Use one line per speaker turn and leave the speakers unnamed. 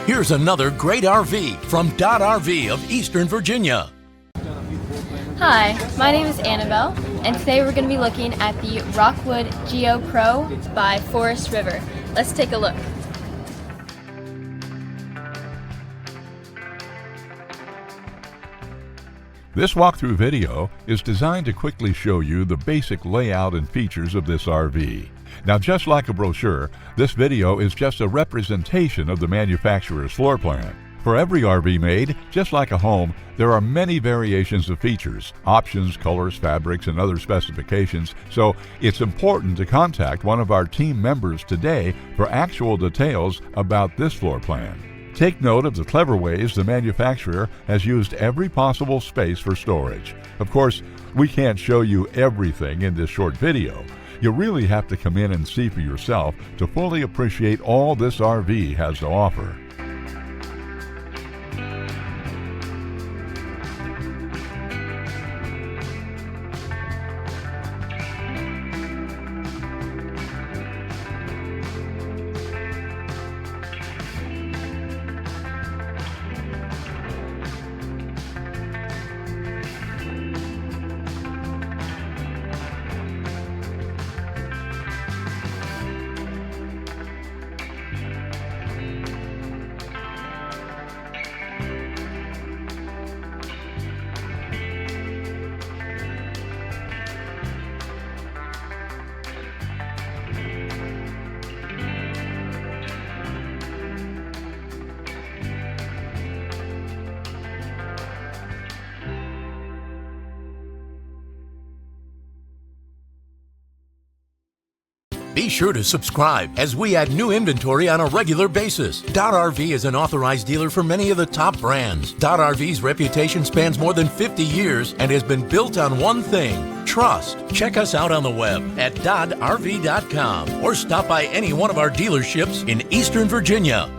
Here's another great RV from Dodd RV of Eastern Virginia.
Hi, my name is Annabelle, and today we're going to be looking at the Rockwood Geo Pro by Forest River. Let's take a look.
This walkthrough video is designed to quickly show you the basic layout and features of this RV. Now, just like a brochure, this video is just a representation of the manufacturer's floor plan. For every RV made, just like a home, there are many variations of features, options, colors, fabrics, and other specifications, so it's important to contact one of our team members today for actual details about this floor plan. Take note of the clever ways the manufacturer has used every possible space for storage. Of course, we can't show you everything in this short video. You really have to come in and see for yourself to fully appreciate all this RV has to offer.
Be sure to subscribe as we add new inventory on a regular basis. Dodd RV is an authorized dealer for many of the top brands. Dodd RV's reputation spans more than 50 years and has been built on one thing: trust. Check us out on the web at doddrv.com or stop by any one of our dealerships in Eastern Virginia.